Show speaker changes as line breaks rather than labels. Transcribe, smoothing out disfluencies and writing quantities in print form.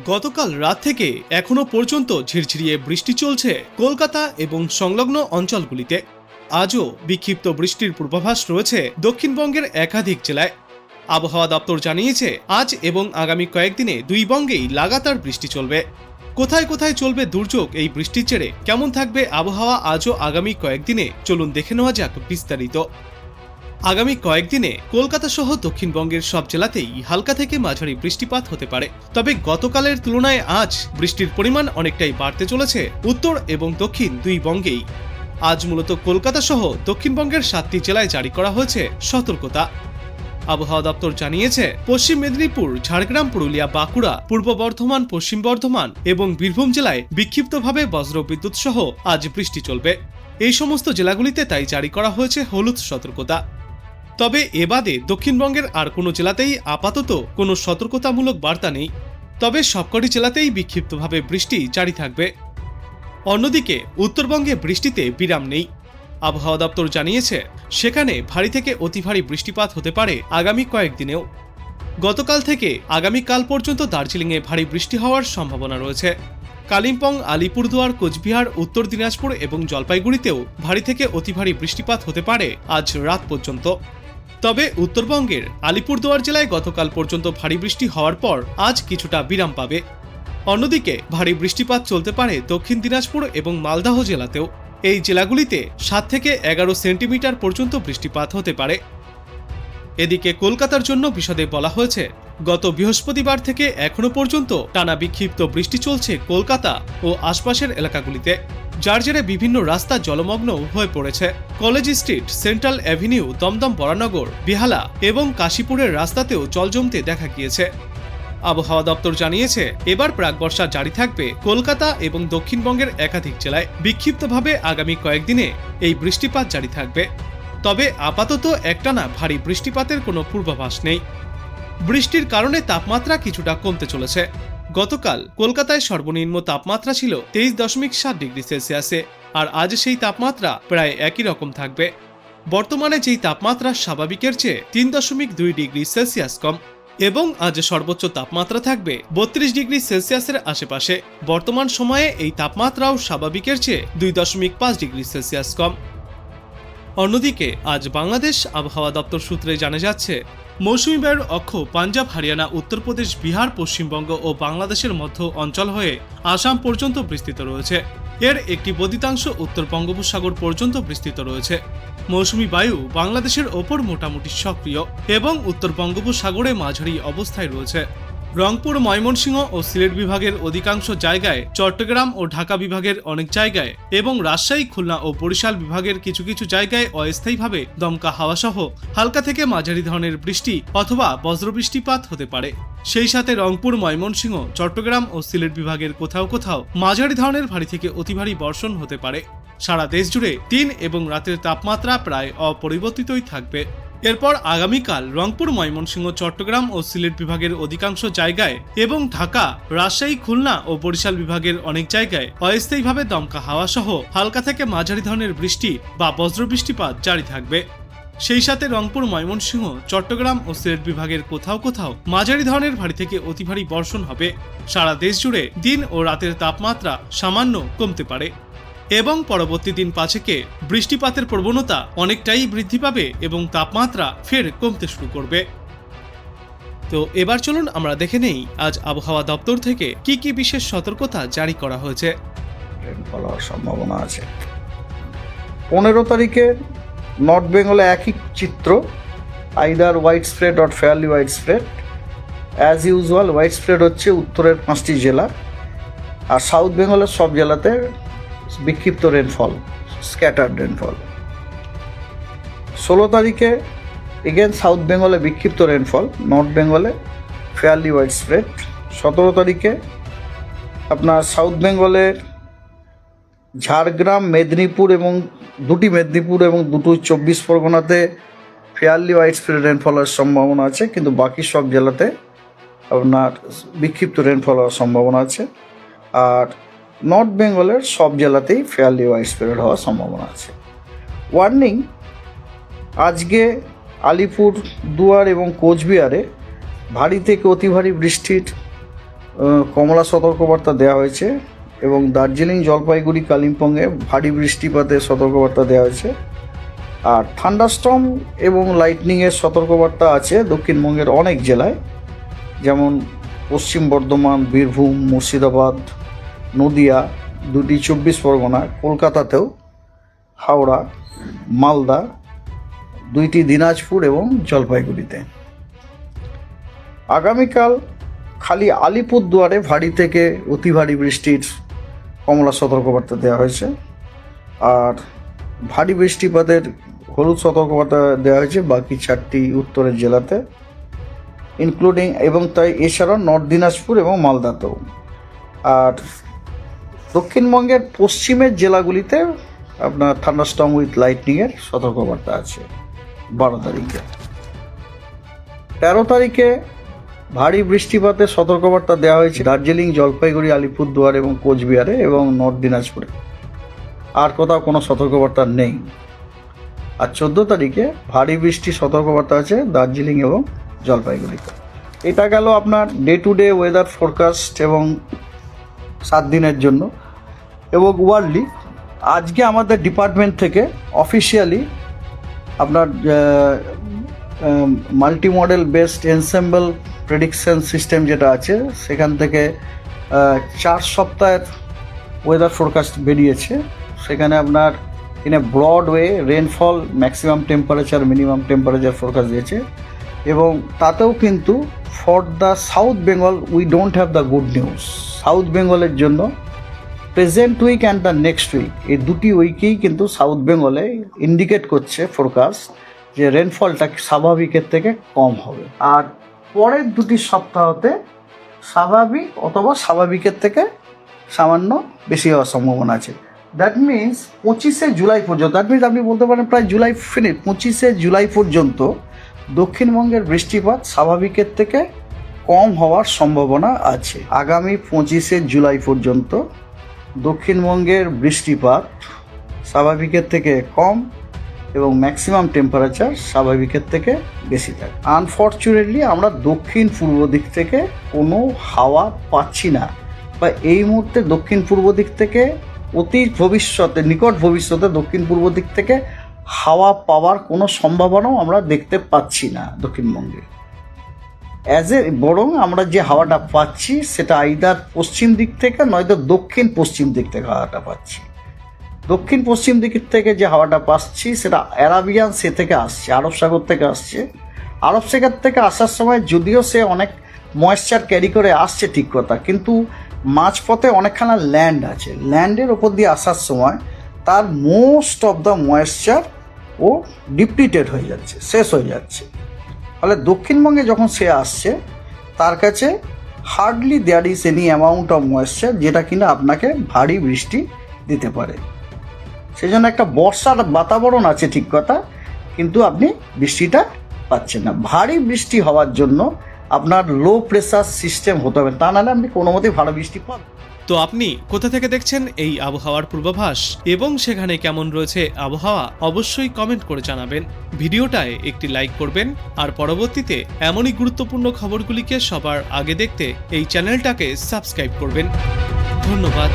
গতকাল রাত থেকে এখনো পর্যন্ত ঝিরঝিরিয়ে বৃষ্টি চলছে কলকাতা এবং সংলগ্ন অঞ্চলগুলিতে। আজও বিক্ষিপ্ত বৃষ্টির পূর্বাভাস রয়েছে দক্ষিণবঙ্গের একাধিক জেলায়। আবহাওয়া দপ্তর জানিয়েছে আজ এবং আগামী কয়েকদিনে দুই বঙ্গেই লাগাতার বৃষ্টি চলবে। কোথায় কোথায় চলবে দুর্যোগ এই বৃষ্টির জেরে, কেমন থাকবে আবহাওয়া আজও আগামী কয়েকদিনে, চলুন দেখে নেওয়া যাক বিস্তারিত। আগামী কয়েকদিনে কলকাতা সহ দক্ষিণবঙ্গের সব জেলাতেই হালকা থেকে মাঝারি বৃষ্টিপাত হতে পারে। তবে গতকালের তুলনায় আজ বৃষ্টির পরিমাণ অনেকটাই বাড়তে চলেছে উত্তর এবং দক্ষিণ দুই বঙ্গেই। আজ মূলত কলকাতা সহ দক্ষিণবঙ্গের 7টি জেলায় জারি করা হয়েছে সতর্কতা। আবহাওয়া দপ্তর জানিয়েছে পশ্চিম মেদিনীপুর, ঝাড়গ্রাম, পুরুলিয়া, বাঁকুড়া, পূর্ব বর্ধমান, পশ্চিম বর্ধমান এবং বীরভূম জেলায় বিক্ষিপ্তভাবে বজ্রবিদ্যুৎ সহ আজ বৃষ্টি চলবে। এই সমস্ত জেলাগুলিতে তাই জারি করা হয়েছে হলুদ সতর্কতা। তবে এ বাদে দক্ষিণবঙ্গের আর কোনো জেলাতেই আপাতত কোনো সতর্কতামূলক বার্তা নেই। তবে সবকটি জেলাতেই বিক্ষিপ্তভাবে বৃষ্টি জারি থাকবে। অন্যদিকে উত্তরবঙ্গে বৃষ্টিতে বিরাম নেই। আবহাওয়া দপ্তর জানিয়েছে সেখানে ভারী থেকে অতি ভারী বৃষ্টিপাত হতে পারে আগামী কয়েকদিনেও। গতকাল থেকে আগামীকাল পর্যন্ত দার্জিলিংয়ে ভারী বৃষ্টি হওয়ার সম্ভাবনা রয়েছে। কালিম্পং, আলিপুরদুয়ার, কোচবিহার, উত্তর দিনাজপুর এবং জলপাইগুড়িতেও ভারী থেকে অতি ভারী বৃষ্টিপাত হতে পারে আজ রাত পর্যন্ত। তবে উত্তরবঙ্গের আলিপুরদুয়ার জেলায় গতকাল পর্যন্ত ভারী বৃষ্টি হওয়ার পর আজ কিছুটা বিরাম পাবে। অন্যদিকে ভারী বৃষ্টিপাত চলতে পারে দক্ষিণ দিনাজপুর এবং মালদহ জেলাতেও। এই জেলাগুলিতে 7 থেকে 11 সেন্টিমিটার পর্যন্ত বৃষ্টিপাত হতে পারে। এদিকে কলকাতার জন্য বিশদে বলা হয়েছে গত বৃহস্পতিবার থেকে এখনো পর্যন্ত টানা বিক্ষিপ্ত বৃষ্টি চলছে কলকাতা ও আশপাশের এলাকাগুলিতে, যার জেরে বিভিন্ন রাস্তা জলমগ্ন হয়ে পড়েছে। College Street, Central Avenue, Dumdum, Baranagar, Behala এবং কাশীপুরের রাস্তাতেও জল জমতে দেখা গিয়েছে। আবহাওয়া দপ্তর জানিয়েছে এবার প্রাকবর্ষা জারি থাকবে কলকাতা এবং দক্ষিণবঙ্গের একাধিক জেলায়। বিক্ষিপ্তভাবে আগামী কয়েকদিনে এই বৃষ্টিপাত জারি থাকবে। তবে আপাতত একটানা ভারী বৃষ্টিপাতের কোনো পূর্বাভাস নেই। বৃষ্টির কারণে তাপমাত্রা কিছুটা কমতে চলেছে। গতকাল কলকাতায় সর্বনিম্ন তাপমাত্রা ছিল 23.7 ডিগ্রি সেলসিয়াসে, আর আজ সেই তাপমাত্রা প্রায় একই রকম থাকবে। বর্তমানে যেই তাপমাত্রা স্বাভাবিকের চেয়ে 3.2 ডিগ্রি সেলসিয়াস কম, এবং আজ সর্বোচ্চ তাপমাত্রা থাকবে 32 ডিগ্রি সেলসিয়াসের আশেপাশে। বর্তমান সময়ে এই তাপমাত্রাও স্বাভাবিকের চেয়ে 2.5 ডিগ্রি সেলসিয়াস কম। অন্যদিকে আজ বাংলাদেশ আবহাওয়া দপ্তর সূত্রে জানা যাচ্ছে মৌসুমী বায়ুর অক্ষ পাঞ্জাব, হরিয়ানা, উত্তরপ্রদেশ, বিহার, পশ্চিমবঙ্গ ও বাংলাদেশের মধ্য অঞ্চল হয়ে আসাম পর্যন্ত বিস্তৃত রয়েছে। এর একটি বদ্বীতাংশ উত্তর বঙ্গোপসাগর পর্যন্ত বিস্তৃত রয়েছে। মৌসুমী বায়ু বাংলাদেশের ওপর মোটামুটি সক্রিয় এবং উত্তর বঙ্গোপসাগরে মাঝারি অবস্থায় রয়েছে। রংপুর, ময়মনসিংহ ও সিলেট বিভাগের অধিকাংশ জায়গায়, চট্টগ্রাম ও ঢাকা বিভাগের অনেক জায়গায় এবং রাজশাহী, খুলনা ও বরিশাল বিভাগের কিছু কিছু জায়গায় অস্থায়ীভাবে দমকা হাওয়া সহ হালকা থেকে মাঝারি ধরনের বৃষ্টি অথবা বজ্রবৃষ্টিপাত হতে পারে। সেই সাথে রংপুর, ময়মনসিংহ, চট্টগ্রাম ও সিলেট বিভাগের কোথাও কোথাও মাঝারি ধরনের ভারী থেকে অতি ভারী বর্ষণ হতে পারে। সারা দেশ জুড়ে দিন এবং রাতের তাপমাত্রা প্রায় অপরিবর্তিতই থাকবে। এরপর আগামীকাল রংপুর, ময়মনসিংহ, চট্টগ্রাম ও সিলেট বিভাগের অধিকাংশ জায়গায় এবং ঢাকা, রাজশাহী, খুলনা ও বরিশাল বিভাগের অনেক জায়গায় অস্থায়ীভাবে দমকা হাওয়া সহ হালকা থেকে মাঝারি ধরনের বৃষ্টি বা বজ্রবৃষ্টিপাত জারি থাকবে। সেই সাথে রংপুর, ময়মনসিংহ, চট্টগ্রাম ও সিলেট বিভাগের কোথাও কোথাও মাঝারি ধরনের ভারী থেকে অতি ভারী বর্ষণ হবে। সারা দেশ জুড়ে দিন ও রাতের তাপমাত্রা সামান্য কমতে পারে এবং পরবর্তী দিন 5 বৃষ্টিপাতের প্রবণতা অনেকটাই বৃদ্ধি পাবে এবং তাপমাত্রা ফের কমতে শুরু করবে। তো এবার চলুন আমরা দেখে নেই আজ আবহাওয়া দপ্তর থেকে কি কি বিশেষ সতর্কতা জারি করা হয়েছে।
রেনফল হওয়ার সম্ভাবনা আছে। 15 তারিখে নর্থ বেঙ্গলে একই চিত্র, either white spread or fairly white spread. As usual white spread হচ্ছে উত্তরের 5টি জেলা, আর সাউথ বেঙ্গলের সব জেলাতে বিক্ষিপ্ত রেনফল, স্ক্যাটার্ড রেনফল। 16 তারিখে এগেন সাউথ বেঙ্গলে বিক্ষিপ্ত রেনফল, নর্থ বেঙ্গলে ফেয়ারলি হোয়াইট স্প্রেড। 17 তারিখে আপনার সাউথ বেঙ্গলের ঝাড়গ্রাম, মেদিনীপুর এবং দুটি 24 পরগনাতে ফেয়ারলি হোয়াইট স্প্রেড রেনফল হওয়ার সম্ভাবনা আছে, কিন্তু বাকি সব জেলাতে আপনার বিক্ষিপ্ত রেনফল হওয়ার সম্ভাবনা আছে। আর নর্থ বেঙ্গলের সব জেলাতেই ফেয়ারলি হোয়াইট স্প্রেড হওয়ার সম্ভাবনা আছে। ওয়ার্নিং, আজকে আলিপুরদুয়ার এবং কোচবিহারে ভারী থেকে অতি ভারী বৃষ্টির কমলা সতর্কবার্তা দেওয়া হয়েছে এবং দার্জিলিং, জলপাইগুড়ি, কালিম্পংয়ে ভারী বৃষ্টিপাতের সতর্কবার্তা দেওয়া হয়েছে। আর থান্ডারস্টর্ম এবং লাইটনিংয়ের সতর্কবার্তা আছে দক্ষিণবঙ্গের অনেক জেলায়, যেমন পশ্চিম বর্ধমান, বীরভূম, মুর্শিদাবাদ, নদিয়া, 2টি 24 পরগনা, কলকাতাতেও, হাওড়া, মালদা, 2টি দিনাজপুর এবং জলপাইগুড়িতে। আগামীকাল খালি আলিপুরদুয়ারে ভারী থেকে অতি ভারী বৃষ্টির কমলা সতর্কবার্তা দেওয়া হয়েছে। আর ভারী বৃষ্টিপাতের হলুদ সতর্কবার্তা দেওয়া হয়েছে বাকি 4টি উত্তরের জেলাতে, ইনক্লুডিং এবং তাই এছাড়াও নর্থ দিনাজপুর এবং মালদাতেও। আর দক্ষিণবঙ্গের পশ্চিমের জেলাগুলিতে আপনার থান্ডারস্টর্ম উইথ লাইটনিংয়ের সতর্কবার্তা আছে 12 তারিখে। 13 তারিখে ভারী বৃষ্টিপাতের সতর্কবার্তা দেওয়া হয়েছে দার্জিলিং, জলপাইগুড়ি, আলিপুরদুয়ার এবং কোচবিহারে এবং নর্থ দিনাজপুরে। আর কোথাও কোনো সতর্কবার্তা নেই। আর 14 তারিখে ভারী বৃষ্টির সতর্কবার্তা আছে দার্জিলিং এবং জলপাইগুড়িতে। এটা গেল আপনার day to day weather forecast এবং 7 দিনের জন্য এবং ওয়ার্ল্ডলি। আজকে আমাদের ডিপার্টমেন্ট থেকে অফিসিয়ালি আপনার multi model based ensemble prediction system যেটা আছে সেখান থেকে 4 সপ্তাহের ওয়েদার ফোরকাস্ট বেরিয়েছে। সেখানে আপনার in a broad way rainfall, maximum temperature, minimum temperature forecast দিয়েছে এবং তাতেও কিন্তু for the South Bengal we don't have the good news. South বেঙ্গলের জন্য present week and the next week, এই 2টি উইকেই কিন্তু সাউথ বেঙ্গলে ইন্ডিকেট করছে ফোরকাস্ট যে রেনফলটা স্বাভাবিকের থেকে কম হবে। আর পরের 2টি সপ্তাহতে স্বাভাবিক অথবা স্বাভাবিকের থেকে সামান্য বেশি হওয়ার সম্ভাবনা আছে। দ্যাট মিনস 25শে জুলাই পর্যন্ত, দ্যাট মিনস আপনি বলতে পারেন প্রায় জুলাই ফিনিট, 25শে জুলাই পর্যন্ত দক্ষিণবঙ্গের বৃষ্টিপাত স্বাভাবিকের থেকে কম হওয়ার সম্ভাবনা আছে। আগামী 25শে জুলাই পর্যন্ত দক্ষিণবঙ্গের বৃষ্টিপাত স্বাভাবিকের থেকে কম এবং ম্যাক্সিমাম টেম্পারেচার স্বাভাবিকের থেকে বেশি থাকে। আনফর্চুনেটলি আমরা দক্ষিণ পূর্ব দিক থেকে কোনো হাওয়া পাচ্ছি না, বা এই মুহূর্তে দক্ষিণ পূর্ব দিক থেকে অতি ভবিষ্যতে, নিকট ভবিষ্যতে দক্ষিণ পূর্ব দিক থেকে হাওয়া পাওয়ার কোনো সম্ভাবনাও আমরা দেখতে পাচ্ছি না দক্ষিণবঙ্গে। বরং আমরা যে হাওয়াটা পাচ্ছি সেটা আইদার পশ্চিম দিক থেকে নয়তো দক্ষিণ পশ্চিম দিক থেকে হাওয়াটা পাচ্ছি। দক্ষিণ পশ্চিম দিক থেকে যে হাওয়াটা পাচ্ছি সেটা অ্যারাবিয়ান সে থেকে আসছে, আরব সাগর থেকে আসছে। আরব সাগর থেকে আসার সময় যদিও সে অনেক ময়েশ্চার ক্যারি করে আসছে ঠিক কথা, কিন্তু মাঝপথে অনেকখানা ল্যান্ড আছে, ল্যান্ডের ওপর দিয়ে আসার সময় তার মোস্ট অফ দ্য ময়েশ্চার ও ডিপ্লিটেড হয়ে যাচ্ছে, শেষ হয়ে যাচ্ছে। ফলে দক্ষিণবঙ্গে যখন সে আসছে তার কাছে hardly there is any amount of moisture যেটা কিনা আপনাকে ভারী বৃষ্টি দিতে পারে। সেই জন্য একটা বর্ষার বাতাবরণ আছে ঠিক কথা, কিন্তু আপনি বৃষ্টিটা পাচ্ছেন না। ভারী বৃষ্টি হওয়ার জন্য আপনার লো প্রেসার সিস্টেম হতে হবে, তা নাহলে আপনি কোনো মতেই ভালো বৃষ্টি পাবেন।
তো আপনি কোথা থেকে দেখছেন এই আবহাওয়ার পূর্বাভাস এবং সেখানে কেমন রয়েছে আবহাওয়া অবশ্যই কমেন্ট করে জানাবেন। ভিডিওটায় একটি লাইক করবেন আর পরবর্তীতে এমনই গুরুত্বপূর্ণ খবরগুলিকে সবার আগে দেখতে এই চ্যানেলটাকে সাবস্ক্রাইব করবেন। ধন্যবাদ।